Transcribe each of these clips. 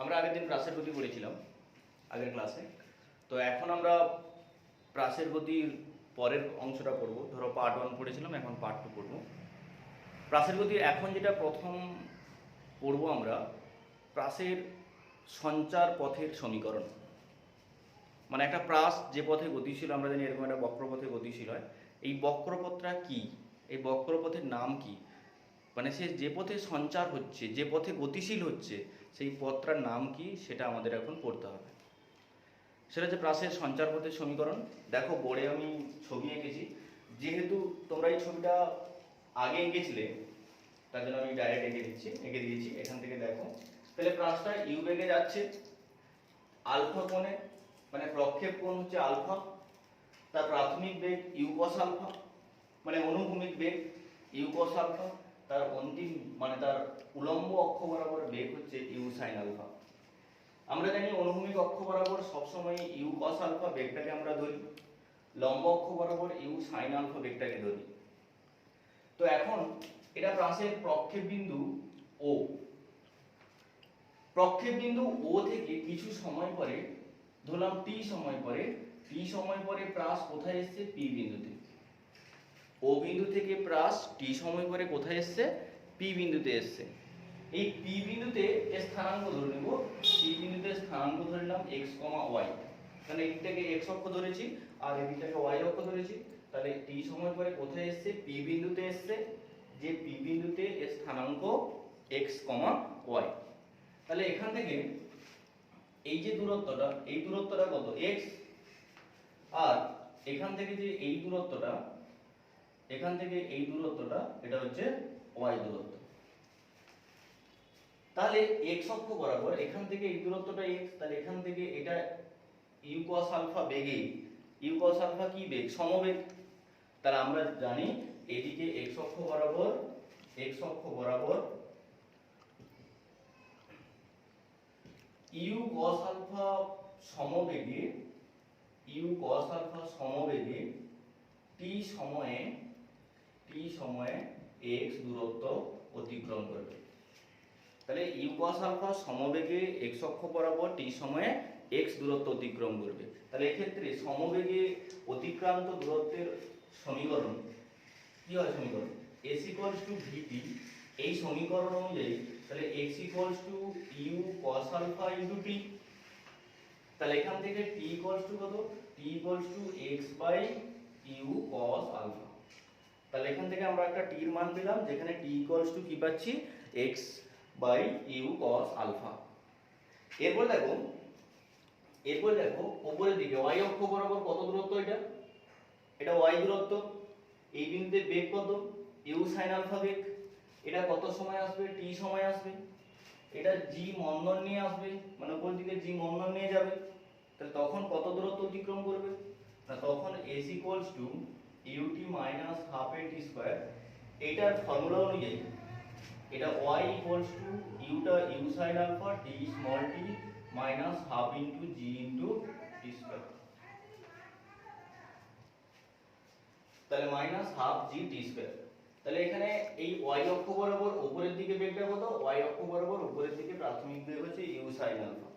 আমরা আগের দিন প্রাসের গতি পড়েছিলাম আগের ক্লাসে। তো এখন আমরা প্রাসের গতির পরের অংশটা পড়ব। ধরো পার্ট 1 পড়েছিলাম, এখন পার্ট 2 পড়ব। প্রাসের গতির এখন যেটা প্রথম পড়ব আমরা, প্রাসের সঞ্চার পথের সমীকরণ। মানে একটা প্রাস যে পথে গতিশীল, আমরা জানি এরকম একটা বক্রপথে গতিশীল হয়। এই বক্রপথটা কি, এই বক্রপথের নাম কি, মানে সে যে পথে সঞ্চার হচ্ছে, যে পথে গতিশীল হচ্ছে, সেই পথটার নাম কি, সেটা আমাদের এখন পড়তে হবে। সেটা হচ্ছে প্রাসের সঞ্চার পথের সমীকরণ। দেখো বোর্ডে আমি ছবি এঁকেছি, যেহেতু তোমরা এই ছবিটা আগে এঁকেছিলে তার জন্য আমি ডাইরেক্ট এঁকে দিয়েছি। এখান থেকে দেখো, তাহলে প্রাসটা ইউ বেগে যাচ্ছে আলফা কোণে, মানে প্রক্ষেপ কোণ হচ্ছে আলফা, তার প্রাথমিক বেগ ইউ কস আলফা, মানে অনুভূমিক বেগ ইউ কস আলফা, তার অন্তিম মানে তার উলম্ব অক্ষ বরাবর বেগ হচ্ছে ইউ সাইন আলফা। আমরা জানি অনুভূমিক অক্ষ বরাবর সবসময় ইউ কস আলফা বেগটাকে আমরা ধরি, লম্ব অক্ষ বরাবর ইউ সাইন আলফা বেগটাকে ধরি। তো এখন এটা প্রাসের প্রক্ষেপ বিন্দু ও, প্রক্ষেপ বিন্দু ও থেকে কিছু সময় পরে, ধরলাম টি সময় পরে প্রাস কোথায় এসছে, পি বিন্দুতে। ও বিন্দু থেকে প্রাস টি সময় পরে কোথায় এসছে, পি বিন্দুতে এসছে। এই পি বিন্দুতে স্থানাঙ্ক ধরে নেব, পি বিন্দুতে স্থানাঙ্ক ধরে নিলাম এক্স কমা ওয়াই, মানে এদিকটাকে এক্স অক্ষ ধরেছি আর এদিকটাকে ওয়াই অক্ষ ধরেছি। তাহলে টি সময় পরে কোথায় এসছে, পি বিন্দুতে এসছে, যে পি বিন্দুতে স্থানাঙ্ক এক্স কমা ওয়াই। তাহলে এখান থেকে এই যে দূরত্বটা, এই দূরত্বটা কত, এক্স, আর এখান থেকে যে এই দূরত্বটা, এখান থেকে এই দূরত্বটা, এটা হচ্ছে ওয়াই দূরত্ব। তাহলে এক্স অক্ষ বরাবর এখান থেকে এই দূরত্বটা এক্স, তাহলে এখান থেকে এটা ইউ কস আলফা বেগে, ইউ কস আলফা কি বেগ, সমবেগ। তাহলে আমরা জানি এদিকে এক্স অক্ষ বরাবর ইউ কস আলফা সমবেগে, ইউ কস আলফা সমবেগে টি সময়ে এক্স দূরত্ব অতিক্রম করবে। তাহলে ইউ কস আলফা সমবেগে এক্স অক্ষ বরাবর টি সময়ে এক্স দূরত্ব অতিক্রম করবে। তাহলে এক্ষেত্রে সমবেগে অতিক্রান্ত দূরত্বের সমীকরণ কি হয়, সমীকরণ s ইকুয়ালস টু vt। এই সমীকরণ অনুযায়ী তাহলে x equals to u cos alpha into t। তাহলে এখান থেকে t ইকুয়ালস টু কত, t equals to x by u cos alpha. তাহলে এখান থেকে আমরা একটা t এর মান পেলাম, যেখানে t ইকুয়ালস টু কি পাচ্ছি, x by u cos alpha. এরপর দেখো উপরের দিকে y অক্ষ বরাবর কত দূরত্ব, এটা y দূরত্ব। এই বিন্দুতে বেগ কত, ইউ সাইন আলফা বেগ। এটা কত সময় আসবে, t সময় আসবে। এটা g মন্দন নিয়ে আসবে, মানে উপর দিকে g মন্দন নিয়ে যাবে। তাহলে তখন কত দূরত্ব অতিক্রম করবে, না তখন s equals to ut minus half a t square. এটার ফর্মুলা অনুযায়ী এটা y ইকুয়ালস টু ইউটা u sine alpha t small t minus half into g into t square. তাহলে minus half g t square. তাহলে এখানে এই y অক্ষ বরাবর উপরের দিকে বেগটা কত, y অক্ষ বরাবর উপরের দিকে প্রাথমিক বেগ হচ্ছে ইউ সাইন আলফা।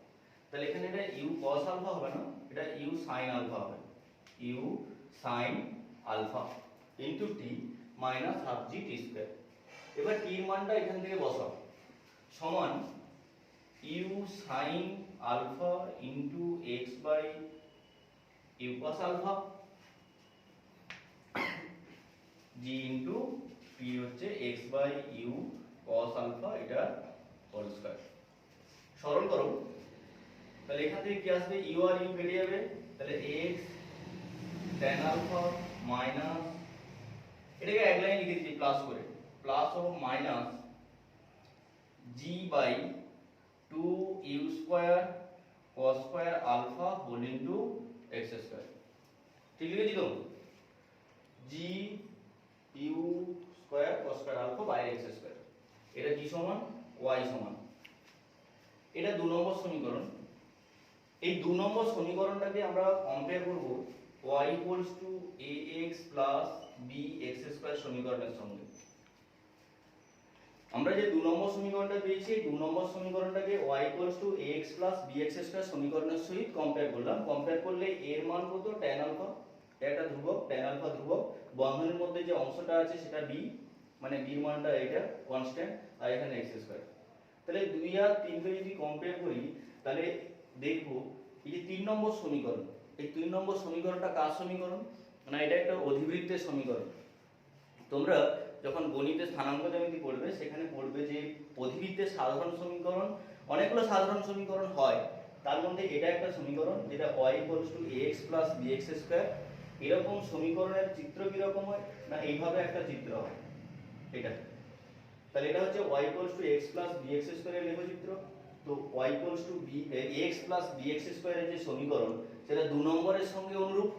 তাহলে এখানে এটা ইউ cos আলফা হবে না, এটা ইউ সাইন আলফা হবে, u sine alpha into t minus half g t square. এবার টি এর মানটা এখান থেকে বসাও, সমান u sine alpha into x by u cos alpha g into p হচ্ছে x by u cos alpha, এটা হোল স্কয়ার। সরল করো, তাহলে এখান থেকে কি আসবে, ইউ আর ইউ কেটে যাবে। তাহলে x tan আলফা মাইনাস, এটাকে এক লাইন লিখে দিচ্ছি প্লাস করে, প্লাস ও minus g by 2 u square cos square alpha whole into x square. ঠিক লিখেছি তো, g u square cos square alpha by x square. এটা কি সমান, y সমান। এটা 2 নম্বর সমীকরণ। এই 2 নম্বর সমীকরণটাকে আমরা কম্পেয়ার করব y equals two ax plus bx square সমীকরণের সঙ্গে। আমরা যে 2 নম্বর সমীকরণটা পেয়েছি, 2 নম্বর সমীকরণটাকে y ax bx স্কয়ার সমীকরণের সহিত কম্পেয়ার করলাম। কম্পেয়ার করলে এর মান কত, tan আলফা, এটা ধ্রুবক, tan আলফা ধ্রুবক, বন্ধনীর মধ্যে যে অংশটা আছে সেটা b, মানে b এর মানটা এটা কনস্ট্যান্ট, আর এখানে x স্কয়ার। তাহলে 2 আর 3 কে যদি কম্পেয়ার করি তাহলে দেখব এই যে 3 নম্বর সমীকরণ, এই 3 নম্বর সমীকরণটা কার সমীকরণ, না এটা একটা অধিবৃত্তের সমীকরণ। তোমরা যখন গণিতে স্থানাঙ্ক জ্যামিতি পড়বে সেখানে পড়বে যে অধিবৃত্তের সাধারণ সমীকরণ, অনেকগুলো সাধারণ সমীকরণ হয়, তার মধ্যে এটা একটা সমীকরণ যেটা y ax bx স্কয়ার। এরকম সমীকরণের চিত্র কিরকম হয়, না এইভাবে একটা চিত্র হয় এটা। তাহলে এটা হচ্ছে y ax bx স্কয়ারের লেখচিত্র। তো y ax bx স্কয়ারের যে সমীকরণ সেটা 2 নম্বরের সঙ্গে অনুরূপ।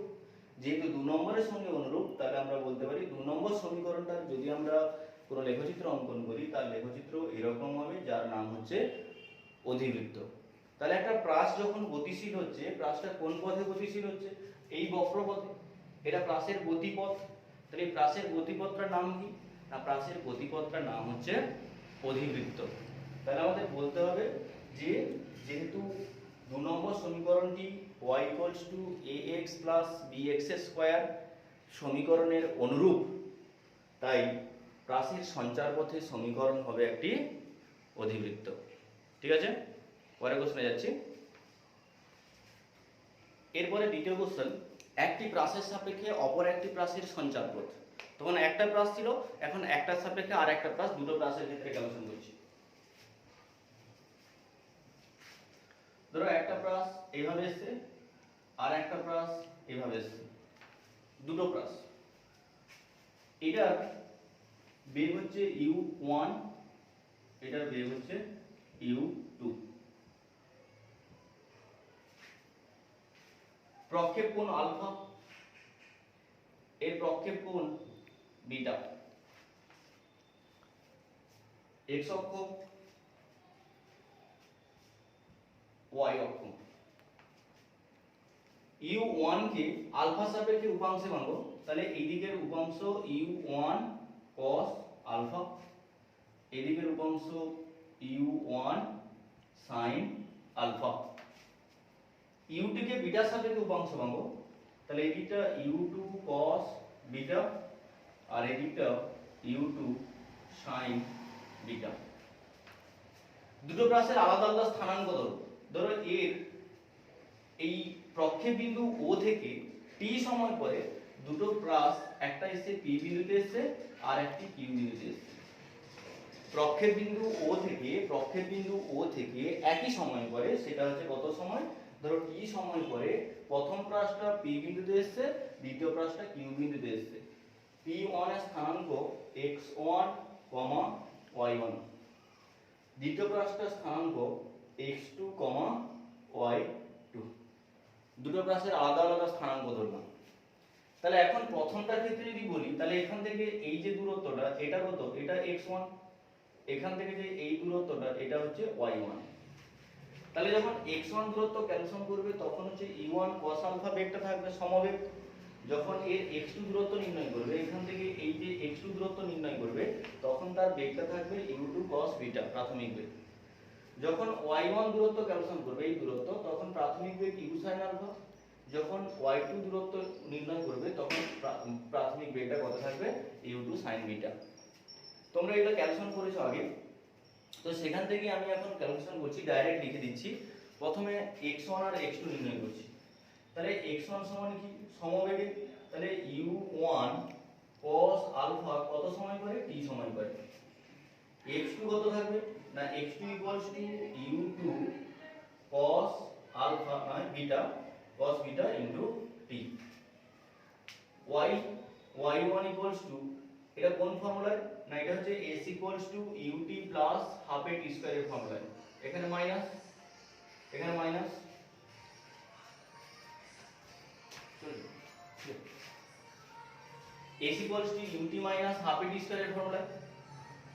যেহেতু 2 নম্বরের সঙ্গে অনুরূপ তাহলে আমরা বলতে পারি 2 নম্বর সমীকরণটার যদি আমরা কোনো লেখচিত্র অঙ্কন করি তার লেখচিত্র এরকম হবে, যার নাম হচ্ছে অধিবৃত্ত। তাহলে একটা প্রাস যখন গতিশীল হচ্ছে, প্রাসটা কোন পথে গতিশীল হচ্ছে, এই বক্রপথে, এটা প্রাসের গতিপথ। তাহলে এই প্রাসের গতিপথটার নাম কি, না প্রাসের গতিপথটার নাম হচ্ছে অধিবৃত্ত। তাহলে আমাদের বলতে হবে যে যেহেতু 2 নম্বর সমীকরণটি y ax bx স্কয়ার সমীকরণের অনুরূপ, তাই প্রাসের সঞ্চারপথের সমীকরণ হবে একটি অধিবৃত্ত। ঠিক আছে, পরের কোশ্চেনে যাচ্ছি। এরপরে দ্বিতীয় কোশ্চেন, একটি প্রাসের সাপেক্ষে অপর একটি প্রাসের সঞ্চারপথ। তখন একটা প্রাস ছিল, এখন একটার সাপেক্ষে আর একটা প্রাস, দুটো প্রাসের ক্ষেত্রে ক্যালকুলেশন করছি। ধরো একটা প্রাস এইভাবে এসছে আর একটা প্রাস এইভাবে এসছে, দুটো প্রাস। এটার বেগ হচ্ছে u1, এটার বেগ হচ্ছে u2। প্রক্ষেপ কোণ আলফা, এর প্রক্ষেপ কোণ বিটা। x অক্ষ, y অক্ষ। u1 কে আলফা সাপেক্ষে উপাংশে ভাঙবো, তাহলে এই দিকের উপাংশ u1 cos আলফা, এই দিকের উপাংশ u1 sin আলফা। u2 কে বিটার সাপেক্ষে উপাংশ ভাঙবো, তাহলে এই দিকটা u2 cos বিটা আর এই দিকটা u2 sin বিটা। দুটো প্রাসের আলাদা আলাদা স্থানাঙ্ক ধরো এর এই প্রক্ষেপ বিন্দু O থেকে t সময় পরে দুটো প্রাস, একটা এসে p বিন্দুতে এসছে আর একটি q বিন্দুতে এসছে। প্রক্ষেপ বিন্দু O থেকে একই সময় পরে, সেটা হচ্ছে কত সময়, ধরো t সময় পরে প্রথম প্রাসটা p বিন্দুতে এসছে, দ্বিতীয় প্রাসটা q বিন্দুতে এসছে। p1 এর স্থানাঙ্ক x1, y1, দ্বিতীয় প্রাসটার স্থানাঙ্ক x2, y2। দুটো প্রাসের আলাদা আলাদা স্থানাঙ্ক ধরলাম। তাহলে এখন প্রথমটার ক্ষেত্রে যদি বলি, তাহলে এখান থেকে এই যে দূরত্বটা এটা কত, এটা x1, এখান থেকে যে এই দূরত্বটা এটা হচ্ছে y1। তাহলে যখন x1 দূরত্ব ক্যালকুলেশন করবে তখন হচ্ছে u1 cos আলফা বেগটা থাকবে সমবেগ। যখন এর x2 দূরত্ব নির্ণয় করবে, এখান থেকে এই যে x2 দূরত্ব নির্ণয় করবে তখন তার বেগটা থাকবে u2 cos বিটা, প্রাথমিক বেগ। যখন y1 দূরত্ব ক্যালকুলেশন করবে এই দূরত্ব, তখন প্রাথমিক বেগ u sin আলফা। যখন y2 দূরত্ব নির্ণয় করবে তখন প্রাথমিক বেগটা কত থাকবে, u2 sin বিটা। তোমরা এটা ক্যালকুলেশন করেছো আগে, তো সেখান থেকে আমি এখন ক্যালকুলেশন করছি, ডাইরেক্ট লিখে দিচ্ছি। প্রথমে x1 আর x2 নির্ণয় করছি। তাহলে x1 সমান কি, সমবেগে, তাহলে u1 cos আলফা কত সময় করে, t সময় করে। x2 কত থাকবে, না x2 u2 cos আলফা মানে beta, cos beta into t। y1 এটা কোন ফর্মুলায়, না এটা হচ্ছে s ut plus half a t স্কয়ারের ফর্মুলায়। এখানে মাইনাস, এখানে minus, s ut minus half a t স্কয়ারের ফর্মুলায়।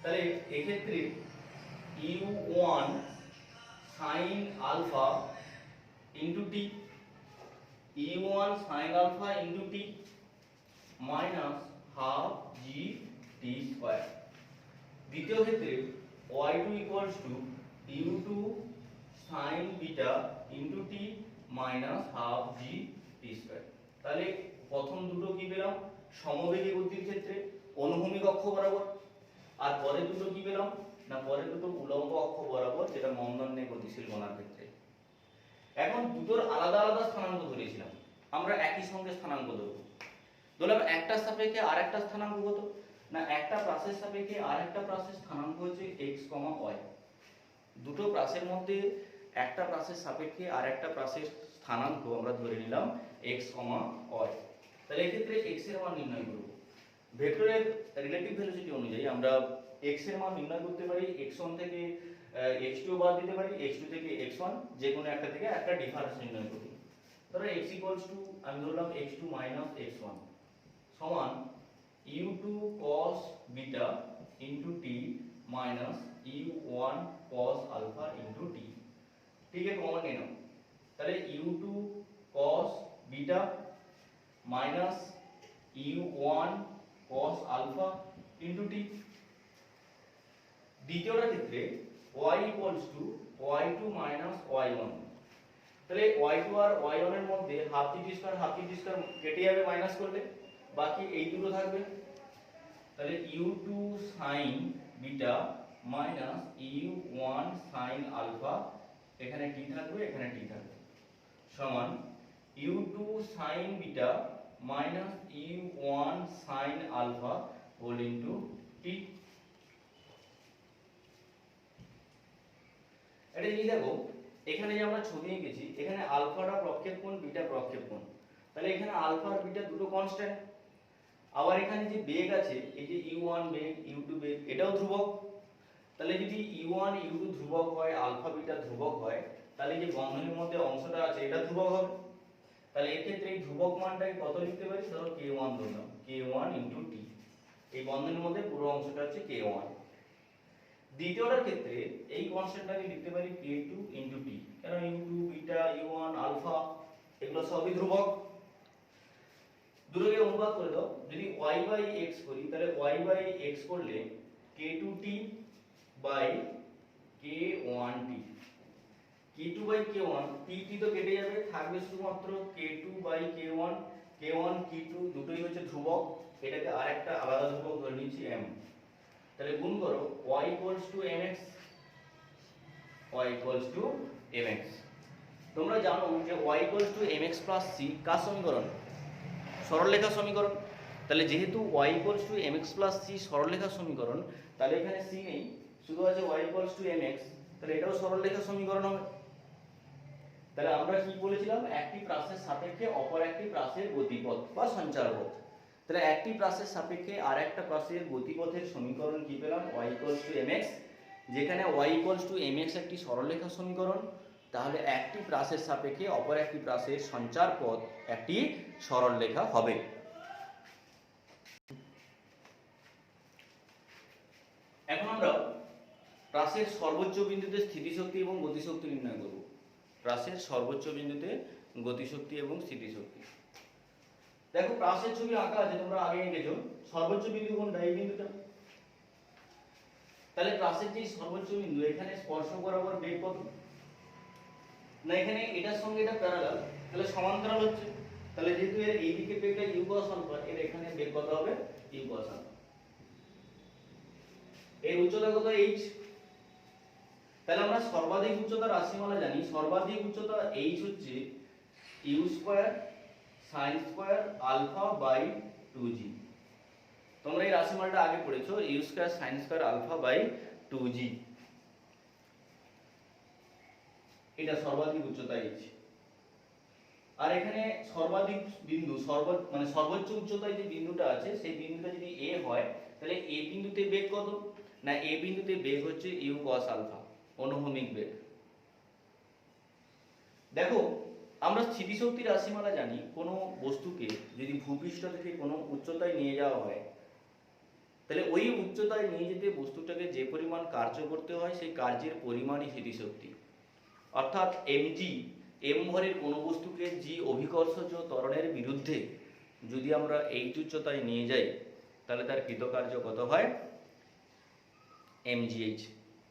তাহলে এক্ষেত্রে u1 sin alpha into t, u1 sin alpha into t minus half g t square. দ্বিতীয় ক্ষেত্রে y2 equals to u2 sin beta into t minus half g t square. তাহলে প্রথম দুটো কি পেলাম? সমবেগী গতির ক্ষেত্রে অনুভূমিক অক্ষ বরাবর। আর পরের দুটো কি পেলাম? না পরের দুটো উলম্ব অক্ষ বরাবর, যেটা মন্দন্যে গতিশীল কণার ক্ষেত্রে। এখন দুটোর আলাদা আলাদা স্থানাঙ্ক ধরেছিলাম, আমরা একই সঙ্গে স্থানাঙ্ক ধরব। ধরলাম একটা সাপেক্ষে আর একটা স্থানাঙ্ক কত? না একটা প্রাসের সাপেক্ষে আর একটা প্রাসের স্থানাঙ্ক হচ্ছে x, y। দুটো প্রাসের মধ্যে একটা প্রাসের সাপেক্ষে আর একটা প্রাসের স্থানাঙ্ক আমরা ধরে নিলাম x, y। তাহলে এক্ষেত্রে x এর মান নির্ণয় করব। ভেক্টরের রিলেটিভ ভেলোসিটি অনুযায়ী আমরা x এর মান নির্ণয় করতে পারি। x1 থেকে x2 বাদ দিতে পারি, x2 থেকে x1, যে কোনো একটা থেকে একটা ডিফারেন্স নির্ণয় করি। ধরো x ইকুয়ালস টু, আমি ধরলাম x2 মাইনাস x1 সমান u2 cos beta into t minus u1 cos alpha into t। ঠিক আছে, কমন নিয়ে নাও। তাহলে u2 cos beta minus u1 cos alpha into t। দ্বিতীয়টার ক্ষেত্রে y equals two y2 minus y1। তাহলে y2 আর y1 এর মধ্যে হাফ টি স্কয়ার কেটে যাবে মাইনাস করলে, বাকি এই দুটো থাকবে। তাহলে u2 sin beta minus u1 sin alpha, এখানে t থাকবে এখানে t থাকবে, সমান u2 sin beta minus u1 sin alpha whole into t। এটা কি দেখো, এখানে যে আমরা ছবি এঁকেছি, এখানে আলফাটা প্রক্ষেপণ, বিটা প্রক্ষেপণ। তাহলে এখানে আলফা আর বিটা দুটো কনস্ট্যান্ট। আবার এখানে যে বেগ আছে, এই যে u1 বেগ u2 বেগ, এটাও ধ্রুবক। তাহলে যদি u1 u2 ধ্রুবক হয়, আলফা বিটা ধ্রুবক হয়, তাহলে যে বন্ধনীর মধ্যে অংশটা আছে এটা ধ্রুবক হবে। তাহলে এই ক্ষেত্রে এই ধ্রুবক মানটাকে কত লিখতে পারি? ধরো k1 ধরলাম, k1 * t। এই বন্ধনীর মধ্যে পুরো অংশটা হচ্ছে k1। দ্বিতীয়টার ক্ষেত্রে এই কনস্ট্যান্টটাকে লিখতে পারি k2 * t, কারণ u2 বিটা u1 আলফা এগুলো সবই ধ্রুবক। দুটোকে অনুপাত করে দাও। যদি y/x করি, তাহলে y/x করলে k2t k1t, k2/k1, t তো কেটে যাবে, থাকবে শুধুমাত্র k2/k1। k1 k2 দুটোই হচ্ছে ধ্রুবক, এটাকে আরেকটা আলাদা ধ্রুবক ধরে নিচ্ছি m। তাহলে গুণ করো y mx, y mx। তোমরা জানো যে y mx + c কার সমীকরণ? সরলরেখা সমীকরণ। তাহলে যেহেতু y mx + c সরলরেখা সমীকরণ, তাহলে এখানে c নেই, শুধু আছে y mx, তাহলে এটাও সরলরেখা সমীকরণ হবে। তাহলে আমরা কি বলেছিলাম? একটি প্রাসের সাপেক্ষে অপর একটি প্রাসের গতিপথ বা সঞ্চারপথ। তাহলে একটি প্রাসের সাপেক্ষে আর একটা প্রাসের গতিপথের সমীকরণ কি পেলাম? y mx। যেখানে y mx একটি সরলরেখা সমীকরণ, তাহলে একটি প্রাসের সাপেক্ষে অপর একটি প্রাসের সঞ্চারপথ একটি সরলরেখা হবে। এখন আমরা প্রাসের সর্বোচ্চ বিন্দুতে স্থিতিশক্তি এবং গতিশক্তি নির্ণয় করব। প্রাসের সর্বোচ্চ বিন্দুতে গতিশক্তি এবং স্থিতিশক্তি। দেখো প্রাসের ছবি আঁকা আছে, তোমরা আগে এঁকেছো। সর্বোচ্চ বিন্দু কোনটা? এই বিন্দুটা। তাহলে প্রাসের যে সর্বোচ্চ বিন্দু, এখানে স্পর্শক বরাবর বেগ কত? না এখানে এটার সঙ্গে এটা প্যারালাল, তাহলে সমান্তরাল হচ্ছে। তাহলে যেহেতু এর এই দিকে বেগটা u cos আলফা, এর এখানে বেগ কত হবে? u cos alpha. এর উচ্চতা কত? h। তাহলে আমরা সর্বাধিক উচ্চতা রাশিমালা জানি, সর্বাধিক উচ্চতা h হচ্ছে u² sin² আলফা/ 2g। তোমরা এই রাশিমালাটা আগে পড়েছো, u² sin² আলফা/ 2g। এটা সর্বাধিক উচ্চতা h। আর এখানে সর্বাধিক বিন্দু, সর্বোচ্চ উচ্চতায় যে বিন্দুটা আছে, সেই বিন্দুটা যদি a হয়, তাহলে a বিন্দুতে বেগ কত? না a বিন্দুতে বেগ হচ্ছে u cos আলফা, অনুভূমিক বেগ। দেখো আমরা স্থিতিশক্তি রাশিমালা জানি, কোনো বস্তুকে যদি ভূপৃষ্ঠ থেকে কোনো উচ্চতায় নিয়ে যাওয়া হয়, তাহলে ওই উচ্চতায় নিয়ে যেতে বস্তুটাকে যে পরিমাণ কার্য করতে হয়, সেই কার্যের পরিমাণই স্থিতিশক্তি। অর্থাৎ mg, m ভরের কোনো বস্তুকে g অভিকর্ষজ ত্বরণের বিরুদ্ধে যদি আমরা h উচ্চতায় নিয়ে যাই, তাহলে তার কৃতকার্য কত হয়? mgh,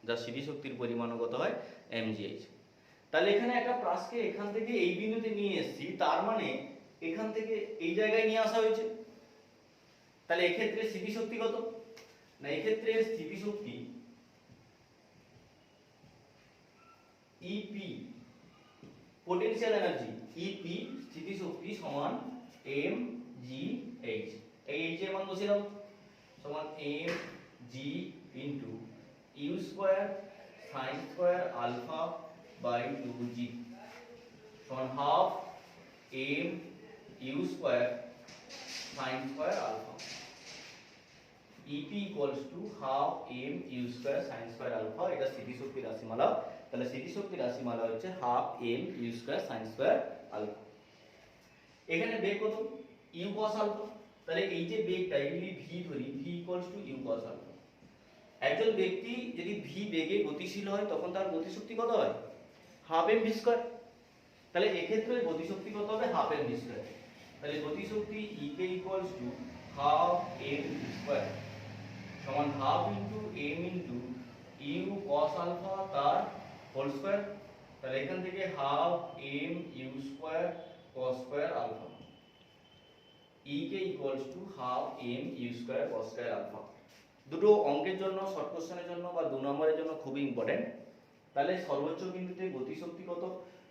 যা স্থিতিশক্তির পরিমাণও কত হয় mgh। তাহলে এখানে একটা প্রাসকে এখান থেকে এই বিন্দুতে নিয়ে এসেছি, তার মানে এখান থেকে এই জায়গায় নিয়ে আসা হয়েছে। তাহলে এক্ষেত্রে স্থিতিশক্তি কত না, এক্ষেত্রে স্থিতিশক্তি EP পোটেনশিয়াল এনার্জি EP স্থিতিশক্তি সমান mgh। এই h এর মান বসিয়ে দাও, সমান mg into u square sin square alpha by 2g সমান half m u square sin square alpha. EP equals to half m u square sin square alpha. এটা স্থিতিশক্তির রাশিমালা। তাহলে স্থিতিশক্তির রাশিমালা হচ্ছে half m u square sin square alpha. এখানে বেগ কত, u cos আলফা। তাহলে এই যে বেগটা, এগুলি v ধরি, v equals to u cos alpha. একজন ব্যক্তি যদি v বেগে গতিশীল হয় তখন তার গতিশক্তি কত হয়, হাফ m v স্কয়ার। তাহলে এক্ষেত্রে গতিশক্তি কত হবে, হাফ m v স্কয়ার। তাহলে গতিশক্তি ek equals to half m v square সমান half into m into u cos alpha তার হোল স্কয়ার। তাহলে এখান থেকে half m u square cos square alpha ek equals to half m u square cos square alpha. দুটো অঙ্কের জন্য, short কোশ্চেনের জন্য বা 2 নম্বরের জন্য খুবই ইম্পর্টেন্ট। তাহলে সর্বোচ্চ বিন্দুতে গতিশক্তি কত,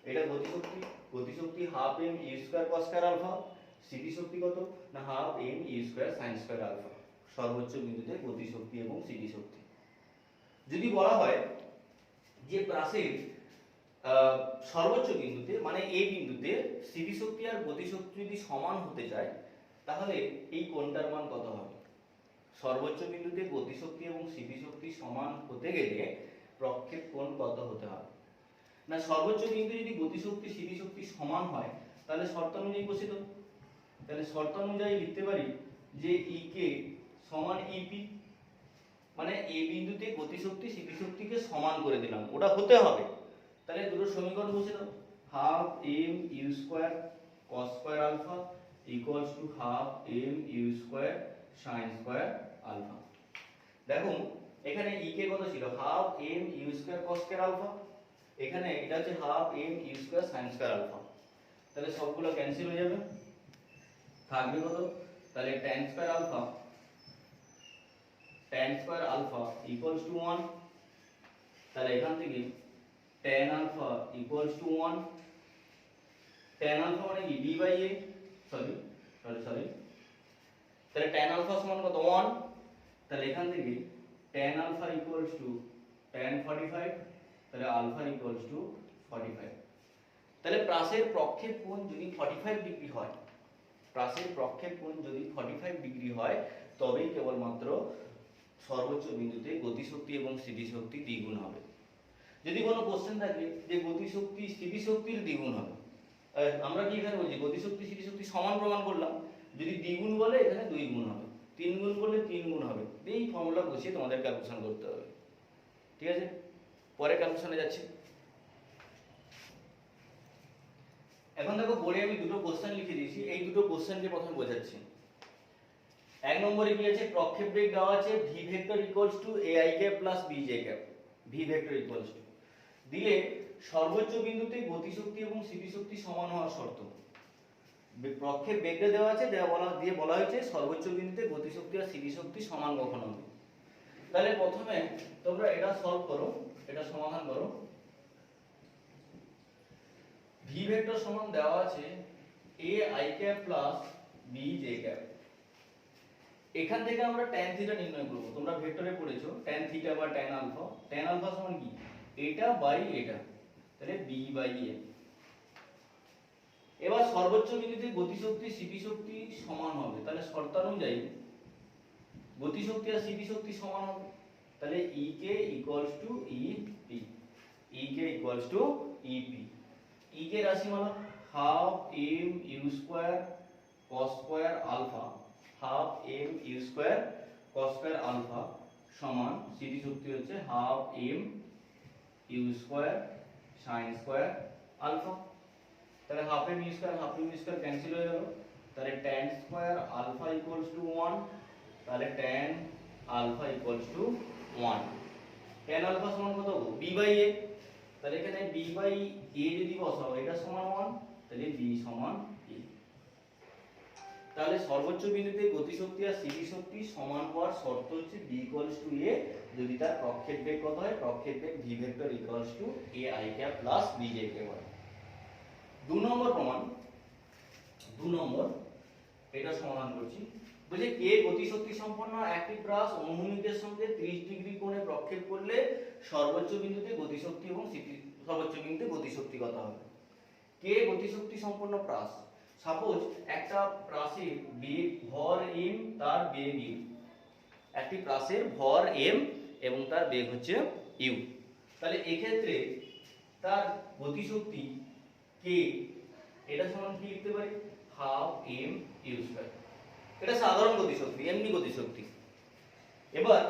এটা গতিশক্তি half m u square cos square alpha. স্থিতিশক্তি কত না, half m u square sin square alpha. সর্বোচ্চ বিন্দুতে গতিশক্তি এবং স্থিতিশক্তি। যদি বলা হয় যে প্রাসের সর্বোচ্চ বিন্দুতে মানে এই বিন্দুতে স্থিতিশক্তি আর গতিশক্তি যদি সমান হতে যায়, তাহলে এই কোণটার মান কত হবে। সর্বোচ্চ বিন্দুতে গতিশক্তি এবং স্থিতিশক্তি সমান হতে গেলে প্রক্ষেপ কোণ কত হতে হবে না, সর্বোচ্চ বিন্দুতে যদি গতিশক্তি স্থিতিশক্তি সমান হয় তাহলে শর্ত অনুযায়ী বসিত। তাহলে শর্ত অনুযায়ী লিখতে পারি যে ek সমান EP, মানে এই বিন্দুতে গতিশক্তি স্থিতিশক্তিকে সমান করে দিলাম, ওটা হতে হবে। তাহলে দুটো সমীকরণ বসে দাও, half m u square cos square alpha equals to half m u square sin square alpha. দেখো এখানে ek কত ছিল, half m u square cos square alpha, এখানে এটা হচ্ছে half m u square sin square alpha. তাহলে সবগুলো cancel হয়ে যাবে, থাকবে কত, তাহলে tan square alpha equals to 1। তাহলে এখান থেকে tan alpha equals to 1। tan alpha মানে কি b বাই a, সরি তাহলে tan আলফা সমান কত 1। তাহলে এখান থেকে tan alpha equals to tan 45, তাহলে আলফা ইকুয়ালস টু 45। তাহলে প্রাসের প্রক্ষেপ কোণ যদি 45 ডিগ্রি হয়, প্রাসের প্রক্ষেপ কোণ যদি 45 ডিগ্রি হয়, তবেই কেবলমাত্র সর্বোচ্চ বিন্দুতে গতিশক্তি এবং স্থিতিশক্তি দ্বিগুণ হবে। যদি কোনো কোশ্চেন থাকে যে গতিশক্তি স্থিতিশক্তির দ্বিগুণ হবে, আমরা কি এখানে বলছি গতিশক্তি স্থিতিশক্তি সমান প্রমাণ করলাম, যদি দ্বিগুণ বলে এখানে 2 গুণ হবে, 3 গুণ করলে 3 গুণ হবে। এই ফর্মুলা বসিয়ে তোমাদের ক্যালকুলেশন করতে হবে, ঠিক আছে। পরে ক্যালকুলেশনে যাচ্ছি। এখন দেখো বোর্ডে আমি দুটো কোশ্চেন লিখে দিয়েছি, এই দুটো কোশ্চেনকে প্রথমে বোঝাচ্ছি। 1 নম্বরে কি আছে, প্রক্ষেপ বেগ দেওয়া আছে v vector equals to ai cap plus bj cap, v vector equals to দিলে সর্বোচ্চ বিন্দুতে গতিশক্তি এবং স্থিতিশক্তি সমান হওয়ার শর্ত। প্রক্ষেপ বেগটা দেওয়া আছে, বলা হয়েছে সর্বোচ্চ বিন্দুতে গতিশক্তি আর স্থিতিশক্তি সমান কখন হবে। তাহলে প্রথমে তোমরা এটা সলভ করো, এটা সমাধান করো। v ভেক্টর সমান দেওয়া আছে ai cap plus bj cap. এখান থেকে আমরা tan থিটা নির্ণয় করব। তোমরা ভেক্টরে পড়েছো tan থিটা বা tan আলফা। tan আলফা সমান কি, এটা বাই এটা, তাহলে b বাই a। এবার সর্বোচ্চ বিন্দুতে গতিশক্তি স্থিতিশক্তি সমান হবে, তাহলে শর্তানুযায়ী গতিশক্তি আর স্থিতিশক্তি সমান হবে। তাহলে ek equals to ep। ek রাশিমালা half m u square cos square alpha, half m u square cos square alpha সমান স্থিতিশক্তি হচ্ছে half m u square sin square alpha. তাহলে half m u square cancel হয়ে গেল, তাহলে tan square alpha equals to 1, তাহলে tan alpha equals to 1। tan alpha সমান কত b বাই a, তাহলে এখানে b বাই a যদি বসাও এটা সমান 1, তাহলে b সমান a। তাহলে সর্বোচ্চ বিন্দুতে গতিশক্তি আর স্থিতিশক্তি সমান হওয়ার শর্ত হচ্ছে b ইকুয়ালস টু a যদি তার প্রক্ষেপ বেগ কত হয়, প্রক্ষেপ বেগ v vector equals to a i cap plus b j কে হয়। 2 নম্বর প্রমাণ, 2 নম্বর এটা সমাধান করছি। বলে কে গতিশক্তি সম্পন্ন একটি ব্রাশ অনুভূমিকের সঙ্গে 30 ডিগ্রি কোণে প্রক্ষেপ করলে সর্বোচ্চ বিন্দুতে গতিশক্তি এবং সর্বোচ্চ বিন্দুতে গতিশক্তি কত হবে। কে গতিশক্তি সম্পন্ন ব্রাশ, সাপোজ একটা ব্রাশের বেগ ভর m তার বেগ u, একটি ব্রাশের ভর m এবং তার বেগ হচ্ছে u, তাহলে এক্ষেত্রে তার গতিশক্তি k এটা সমান কি লিখতে পারি, হাফ m u স্কয়ার। এটা সাধারণ গতিশক্তি, এমনি গতিশক্তি। এবার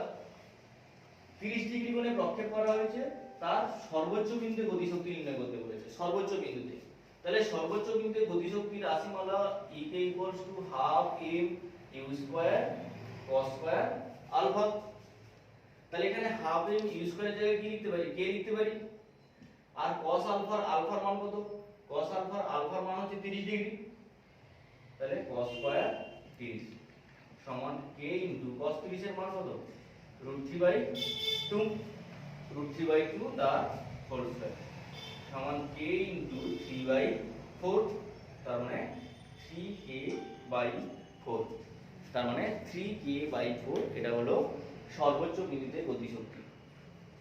30 ডিগ্রি কোণে প্রক্ষেপ করা হয়েছে, তার সর্বোচ্চ বিন্দুতে গতিশক্তি নির্ণয় করতে বলেছে, সর্বোচ্চ বিন্দুতে। তাহলে সর্বোচ্চ বিন্দুতে গতিশক্তির রাশিমালা E কে equals to half m u square cos square alpha. তাহলে এখানে হাফ m u স্কয়ারের জায়গায় কি লিখতে পারি, k লিখতে পারি। আর cos আলফার মান কত, cos আলফার মান হচ্ছে 30 ডিগ্রি, তাহলে cos স্কয়ার 30 সমান k ইনটু cos 30 এর মান কত, √3/2, √3/2 তার হোল স্কয়ার সমান k ইনটু 3/4, তার মানে 3k/4, তার মানে 3k/4 এটা হলো সর্বোচ্চ বিন্দুতে গতিশক্তি।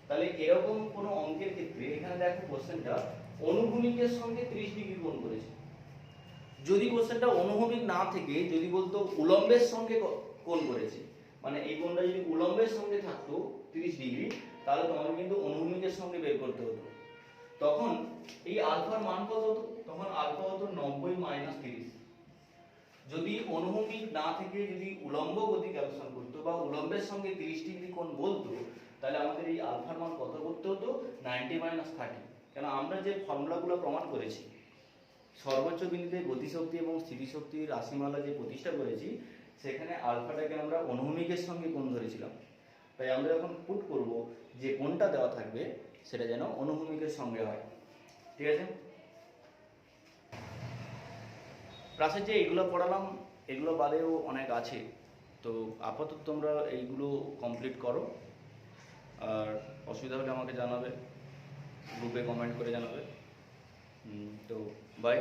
তাহলে এরকম কোন অঙ্কের ক্ষেত্রে এখানে দেখো কোশ্চেনটা অনুভূমিকের সঙ্গে 30 ডিগ্রি কোণ করেছে। যদি কোশ্চেনটা অনুভূমিক না থেকে যদি বলতো উলম্বের সঙ্গে কোণ করেছে, মানে এই কোণটা যদি উলম্বের সঙ্গে থাকতো 30 ডিগ্রি, তাহলে তোমাকে কিন্তু অনুভূমিকের সঙ্গে বের করতে হতো। তখন এই আলফার মান কত হতো, তখন আলফা হতো 90 - 30। যদি অনুভূমিক না থেকে যদি উলম্ব গতি ক্যালকুলেশন করতো বা উলম্বের সঙ্গে 30 ডিগ্রি কোণ বলতো, তাহলে আমাদের এই আলফার মান কত করতে হতো, 90 - 30। কেন আমরা যে ফর্মুলাগুলো প্রমাণ করেছি, সর্বোচ্চ বিন্দুতে গতিশক্তি এবং স্থিতিশক্তির রাশিমালা যে প্রতিষ্ঠা করেছি, সেখানে আলফাটাকে আমরা অনুভূমিকের সঙ্গে কোণ ধরেছিলাম। তাই আমরা যখন পুট করব যে কোণটা দেওয়া থাকবে সেটা যেন অনুভূমিকের সঙ্গে হয়। ঠিক আছে, ক্লাসে যে এইগুলো পড়ালাম এগুলো বাদেও অনেক আছে, তো আপাতত তোমরা এইগুলো কমপ্লিট করো। আর অসুবিধা হলে আমাকে জানাবে, গ্রুপে কমেন্ট করে জানাবে। তো বাই।